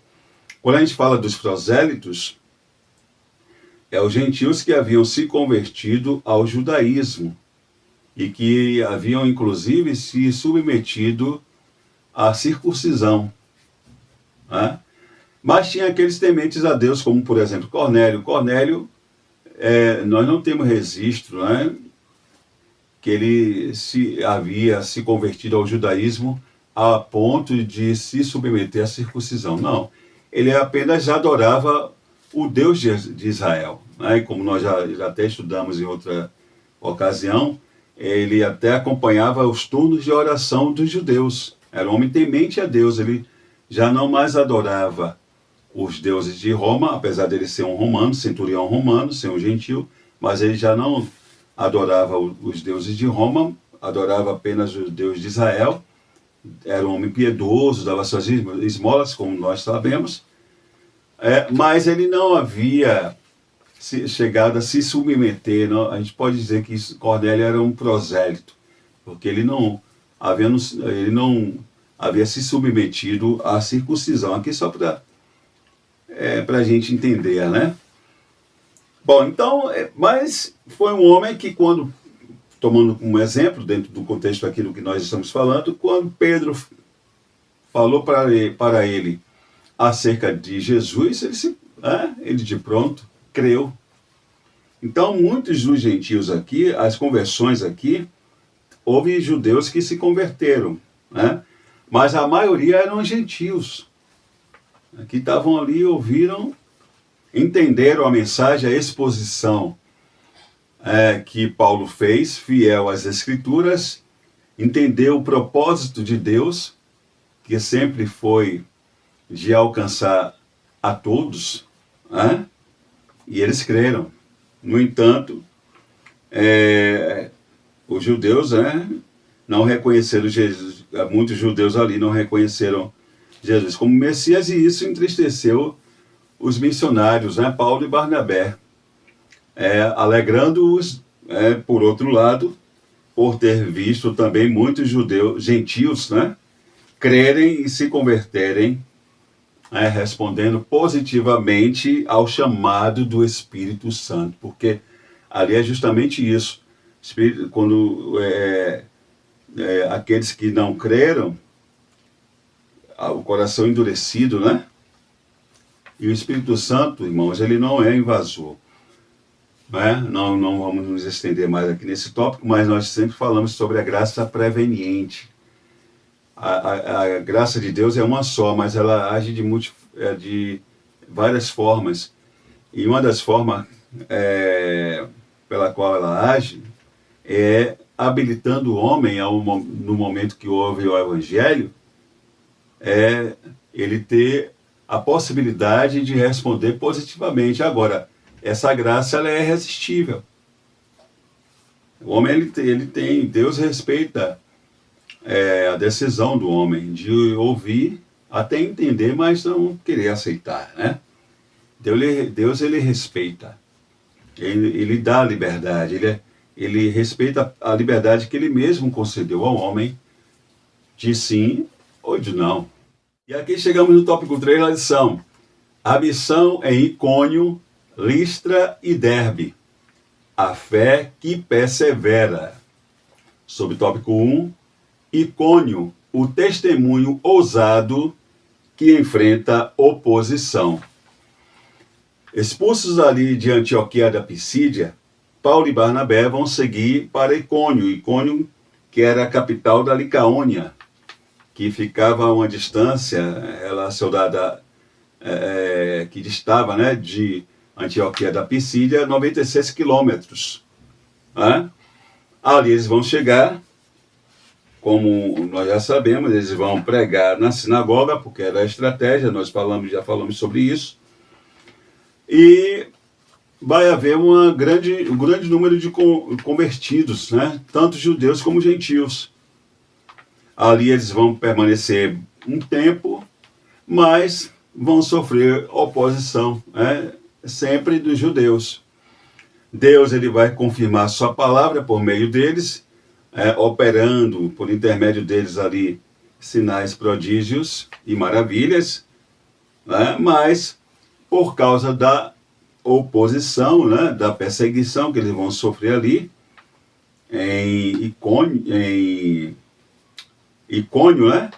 quando a gente fala dos prosélitos, os gentios que haviam se convertido ao judaísmo e que haviam, inclusive, se submetido à circuncisão. Mas tinha aqueles tementes a Deus, como, por exemplo, Cornélio. Cornélio, nós não temos registro, que ele havia se convertido ao judaísmo a ponto de se submeter à circuncisão. Não, ele apenas adorava o Deus de Israel. E como nós já até estudamos em outra ocasião, ele até acompanhava os turnos de oração dos judeus. Era um homem temente a Deus, ele já não mais adorava os deuses de Roma, apesar dele ser um romano, centurião romano, ser um gentil, mas ele já não adorava os deuses de Roma, adorava apenas o Deus de Israel. Era um homem piedoso, dava suas esmolas, como nós sabemos, mas ele não havia chegado a se submeter. Não? A gente pode dizer que Cornélio era um prosélito, porque ele não havia se submetido à circuncisão. Aqui só para a gente entender, Bom, então, mas foi um homem que quando, tomando como exemplo, dentro do contexto aqui do que nós estamos falando, quando Pedro falou para ele acerca de Jesus, ele de pronto creu. Então, muitos dos gentios aqui, as conversões aqui, houve judeus que se converteram, né? Mas a maioria eram gentios, que estavam ali, ouviram, entenderam a mensagem, a exposição que Paulo fez, fiel às Escrituras, entendeu o propósito de Deus, que sempre foi de alcançar a todos, né? E eles creram. No entanto, os judeus não reconheceram Jesus, muitos judeus ali não reconheceram Jesus como Messias, e isso entristeceu os missionários, Paulo e Barnabé, alegrando-os, por outro lado, por ter visto também muitos judeus, gentios, crerem e se converterem, respondendo positivamente ao chamado do Espírito Santo, porque ali é justamente isso. Quando aqueles que não creram, o coração endurecido, E o Espírito Santo, irmãos, ele não é invasor. Não vamos nos estender mais aqui nesse tópico, mas nós sempre falamos sobre a graça preveniente. A graça de Deus é uma só, mas ela age de várias formas. E uma das formas pela qual ela age é habilitando o homem, no momento que ouve o Evangelho, ele ter a possibilidade de responder positivamente. Agora, essa graça ela é irresistível. O homem ele tem, Deus respeita a decisão do homem de ouvir, até entender, mas não querer aceitar, Deus ele respeita, ele dá a liberdade, ele respeita a liberdade que ele mesmo concedeu ao homem, de sim ou de não. E aqui chegamos no tópico 3 da lição: a missão em Icônio, Listra e Derbe, a fé que persevera. Sob tópico 1, Icônio, o testemunho ousado que enfrenta oposição. Expulsos ali de Antioquia da Pisídia, Paulo e Barnabé vão seguir para Icônio. Icônio, que era a capital da Licaônia, que ficava a uma distância relacionada, que distava de Antioquia da Pisídia, 96 quilômetros. Ali eles vão chegar, como nós já sabemos, eles vão pregar na sinagoga, porque era a estratégia, nós já falamos sobre isso, e vai haver um grande número de convertidos, tanto judeus como gentios. Ali eles vão permanecer um tempo, mas vão sofrer oposição, sempre dos judeus. Deus ele vai confirmar sua palavra por meio deles, operando por intermédio deles ali sinais, prodígios e maravilhas, mas por causa da oposição, da perseguição que eles vão sofrer ali em Icônio,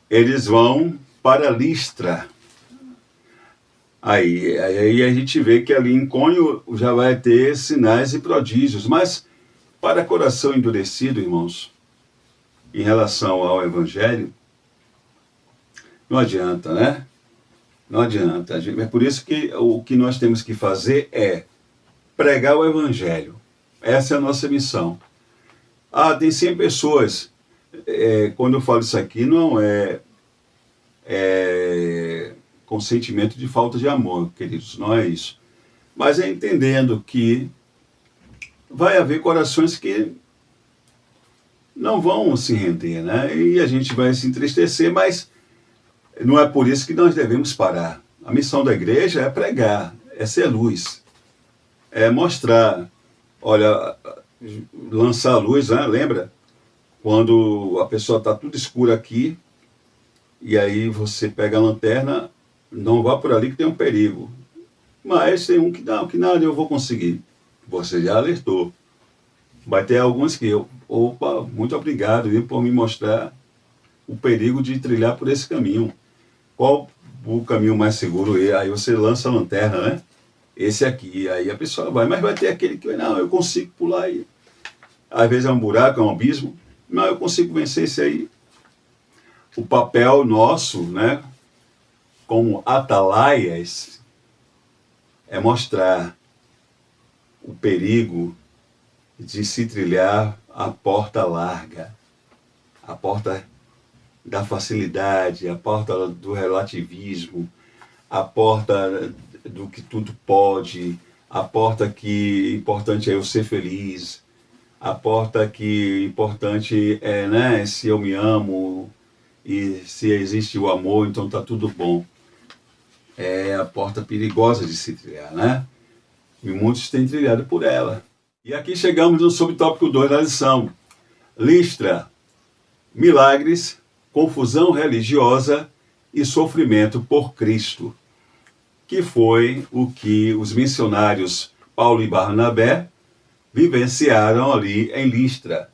eles vão para Listra. Aí a gente vê que ali em Icônio já vai ter sinais e prodígios, mas para coração endurecido, irmãos, em relação ao Evangelho, não adianta, Não adianta. É por isso que o que nós temos que fazer é pregar o Evangelho. Essa é a nossa missão. Tem 100 pessoas. Quando eu falo isso aqui, não com sentimento de falta de amor, queridos, não é isso. Mas é entendendo que vai haver corações que não vão se render, E a gente vai se entristecer, mas não é por isso que nós devemos parar. A missão da igreja é pregar, é ser luz, é mostrar, lançar a luz, lembra? Quando a pessoa está tudo escura aqui, e aí você pega a lanterna, não vá por ali que tem um perigo. Mas tem um que nada eu vou conseguir. Você já alertou. Vai ter alguns que muito obrigado por me mostrar o perigo de trilhar por esse caminho. Qual o caminho mais seguro? Aí você lança a lanterna, esse aqui. Aí a pessoa vai, mas vai ter aquele que, não, eu consigo pular aí. Às vezes é um buraco, é um abismo. Não, eu consigo vencer esse aí. O papel nosso, né, como atalaias, é mostrar o perigo de se trilhar a porta larga, a porta da facilidade, a porta do relativismo, a porta do que tudo pode, a porta que importante é eu ser feliz, a porta que importante é, né, se eu me amo e se existe o amor, então está tudo bom. É a porta perigosa de se trilhar, né? E muitos têm trilhado por ela. E aqui chegamos no subtópico 2 da lição. Listra, milagres, confusão religiosa e sofrimento por Cristo, que foi o que os missionários Paulo e Barnabé vivenciaram ali em Listra.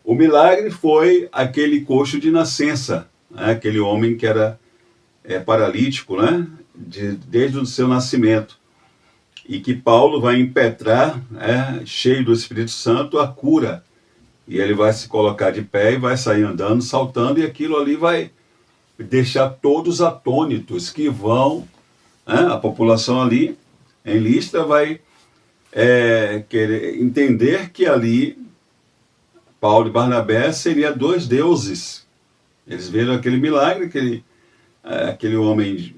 O milagre foi aquele coxo de nascença, né? Aquele homem que era paralítico, né? Desde o seu nascimento. E que Paulo vai impetrar, cheio do Espírito Santo, a cura. E ele vai se colocar de pé e vai sair andando, saltando, e aquilo ali vai deixar todos atônitos que vão, a população ali em Listra vai querer entender que ali Paulo e Barnabé seriam dois deuses. Eles viram aquele milagre, aquele homem,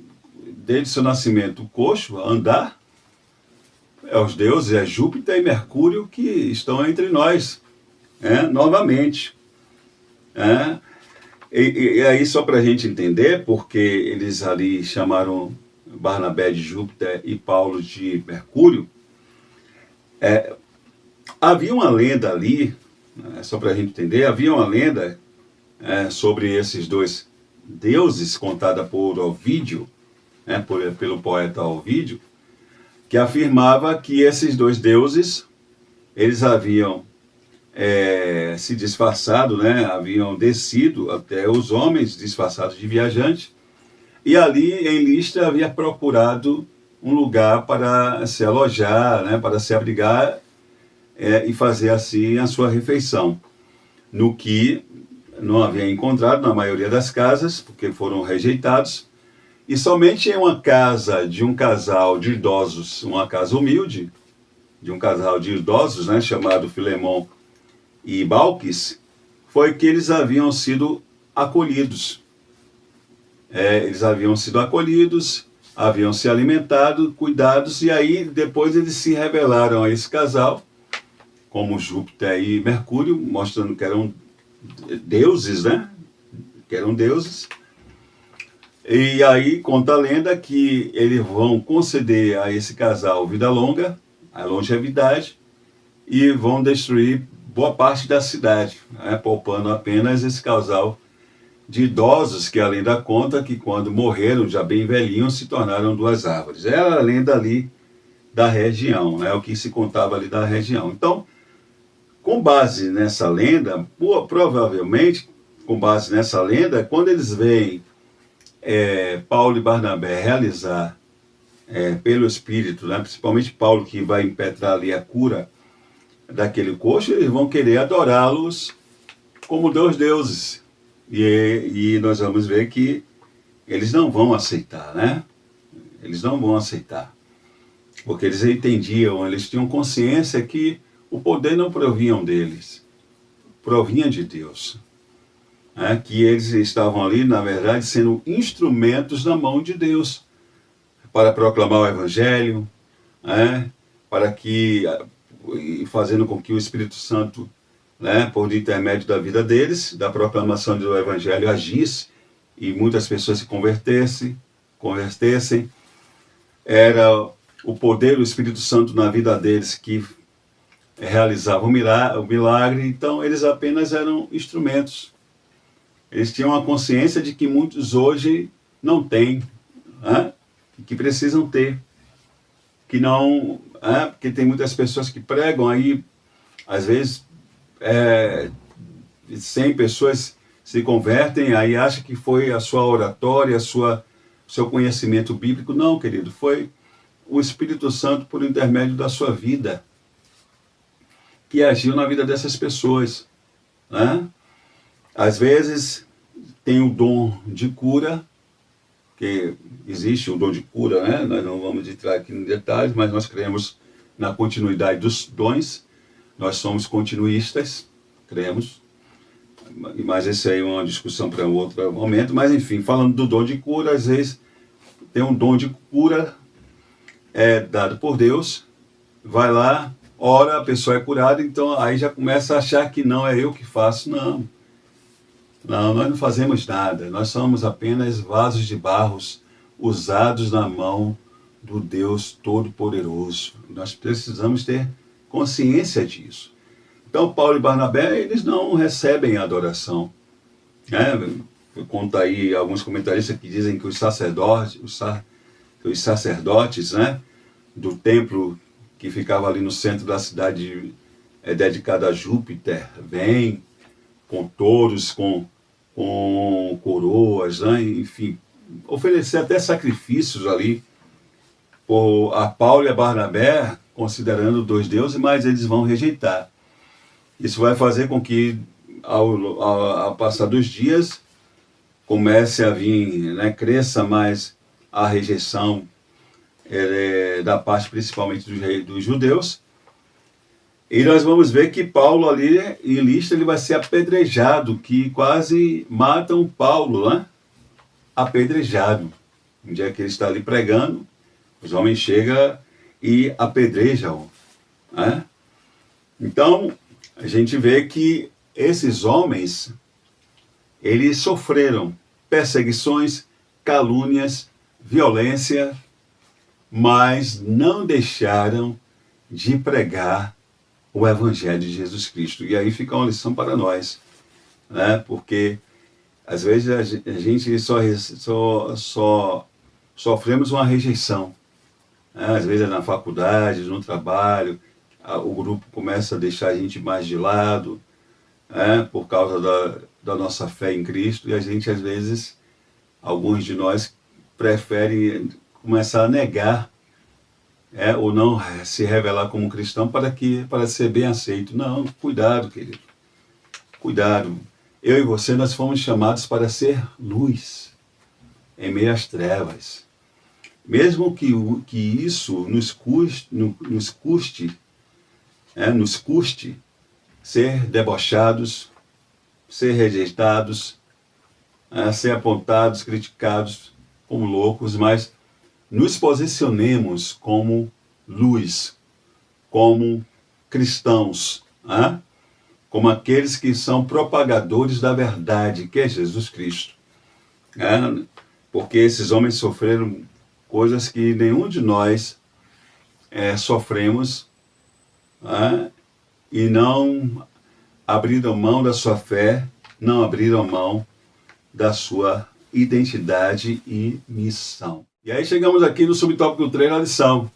desde seu nascimento, coxo, andar. Os deuses, é Júpiter e Mercúrio que estão entre nós, novamente. E aí, só para a gente entender, porque eles ali chamaram Barnabé de Júpiter e Paulo de Mercúrio, havia uma lenda ali, só para a gente entender, havia uma lenda sobre esses dois deuses, contada por Ovídio, pelo poeta Ovídio, que afirmava que esses dois deuses, eles haviam se disfarçado, haviam descido até os homens disfarçados de viajantes, e ali em Listra havia procurado um lugar para se alojar, para se abrigar e fazer assim a sua refeição, no que não havia encontrado na maioria das casas, porque foram rejeitados. E somente em uma casa de um casal de idosos, uma casa humilde, de um casal de idosos, chamado Filemon e Balques, foi que eles haviam sido acolhidos. Eles haviam sido acolhidos, haviam se alimentado, cuidados, e aí depois eles se revelaram a esse casal, como Júpiter e Mercúrio, mostrando que eram deuses, Que eram deuses. E aí conta a lenda que eles vão conceder a esse casal vida longa, a longevidade, e vão destruir boa parte da cidade, poupando apenas esse casal de idosos que, além da conta, que quando morreram, já bem velhinhos, se tornaram duas árvores. Era a lenda ali da região, o que se contava ali da região. Então, com base nessa lenda, provavelmente, com base nessa lenda, quando eles veem Paulo e Barnabé realizar pelo Espírito, principalmente Paulo, que vai impetrar ali a cura daquele coxo, eles vão querer adorá-los como dois deuses. E nós vamos ver que eles não vão aceitar, Eles não vão aceitar. Porque eles entendiam, eles tinham consciência que o poder não provinha deles, provinha de Deus. Que eles estavam ali, na verdade, sendo instrumentos na mão de Deus para proclamar o Evangelho, para que, fazendo com que o Espírito Santo, por intermédio da vida deles, da proclamação do Evangelho, agisse e muitas pessoas se convertessem. Era o poder do Espírito Santo na vida deles que realizava o milagre, então eles apenas eram instrumentos. Eles tinham a consciência de que muitos hoje não têm, que precisam ter, que não, porque tem muitas pessoas que pregam aí, às vezes 100 pessoas se convertem, aí acham que foi a sua oratória, seu conhecimento bíblico. Não, querido, foi o Espírito Santo por intermédio da sua vida, que agiu na vida dessas pessoas, né? Às vezes tem o dom de cura, que existe o dom de cura, né? Nós não vamos entrar aqui em detalhes, mas nós cremos na continuidade dos dons. Nós somos continuistas, cremos. Mas essa aí é uma discussão para um outro momento. Mas enfim, falando do dom de cura, às vezes tem um dom de cura dado por Deus, vai lá, ora, a pessoa é curada, então aí já começa a achar que não é eu que faço. Não, nós não fazemos nada, nós somos apenas vasos de barros usados na mão do Deus Todo-Poderoso. Nós precisamos ter consciência disso. Então, Paulo e Barnabé, eles não recebem adoração, né? Conta aí alguns comentaristas que dizem que os sacerdotes, né, do templo que ficava ali no centro da cidade, dedicado a Júpiter, vêm com touros, com coroas, né, enfim, oferecer até sacrifícios ali a Paulo e a Barnabé, considerando dois deuses, mas eles vão rejeitar. Isso vai fazer com que, ao passar dos dias, comece a vir, né, cresça mais a rejeição da parte principalmente dos judeus. E nós vamos ver que Paulo ali em Listra ele vai ser apedrejado, que quase matam Paulo, né? Apedrejado. Um dia que ele está ali pregando, os homens chegam e apedrejam, né? Então, a gente vê que esses homens, eles sofreram perseguições, calúnias, violência, mas não deixaram de pregar o Evangelho de Jesus Cristo. E aí fica uma lição para nós, né? Porque às vezes a gente só sofremos uma rejeição, né? Às vezes é na faculdade, no trabalho, o grupo começa a deixar a gente mais de lado, né? Por causa da nossa fé em Cristo, e a gente às vezes, alguns de nós preferem começar a negar, ou não se revelar como cristão para ser bem aceito. Não, cuidado, querido. Cuidado. Eu e você, nós fomos chamados para ser luz em meio às trevas. Mesmo que isso nos custe ser debochados, ser rejeitados, ser apontados, criticados como loucos, mas nos posicionemos como luz, como cristãos, como aqueles que são propagadores da verdade, que é Jesus Cristo. Porque esses homens sofreram coisas que nenhum de nós sofremos, e não abriram mão da sua fé, não abriram mão da sua identidade e missão. E aí chegamos aqui no subtópico 3 da lição.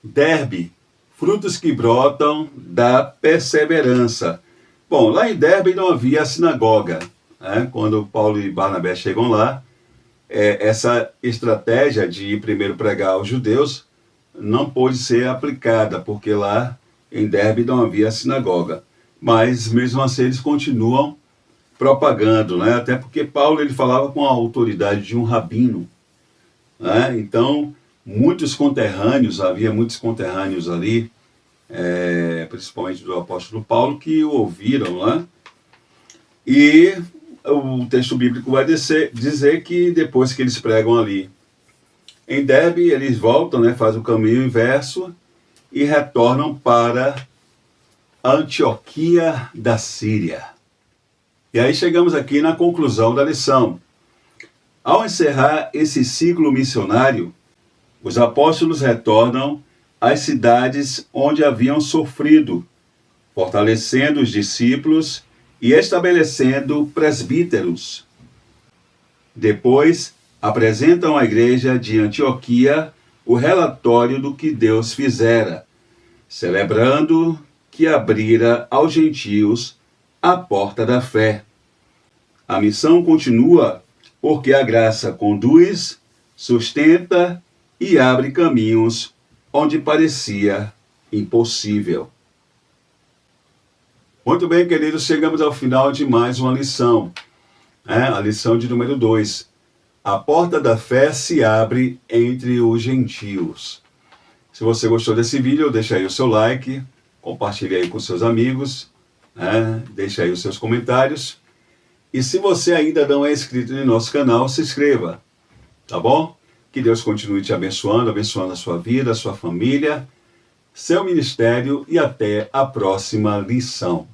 Derbe, frutos que brotam da perseverança. Bom, lá em Derbe não havia sinagoga, né? Quando Paulo e Barnabé chegam lá, essa estratégia de ir primeiro pregar aos judeus não pôde ser aplicada, porque lá em Derbe não havia sinagoga. Mas mesmo assim eles continuam propagando, né? Até porque Paulo ele falava com a autoridade de um rabino, né? Então, havia muitos conterrâneos ali, principalmente do apóstolo Paulo, que o ouviram, né? E o texto bíblico vai dizer que depois que eles pregam ali em Derbe, eles voltam, né? Fazem o caminho inverso e retornam para Antioquia da Síria. E aí chegamos aqui na conclusão da lição. Ao encerrar esse ciclo missionário, os apóstolos retornam às cidades onde haviam sofrido, fortalecendo os discípulos e estabelecendo presbíteros. Depois, apresentam à igreja de Antioquia o relatório do que Deus fizera, celebrando que abrira aos gentios a porta da fé. A missão continua porque a graça conduz, sustenta e abre caminhos onde parecia impossível. Muito bem, queridos, chegamos ao final de mais uma lição. A lição de número 2. A porta da fé se abre entre os gentios. Se você gostou desse vídeo, deixa aí o seu like, compartilhe aí com seus amigos, deixa aí os seus comentários. E se você ainda não é inscrito no nosso canal, se inscreva, tá bom? Que Deus continue te abençoando, abençoando a sua vida, a sua família, seu ministério e até a próxima lição.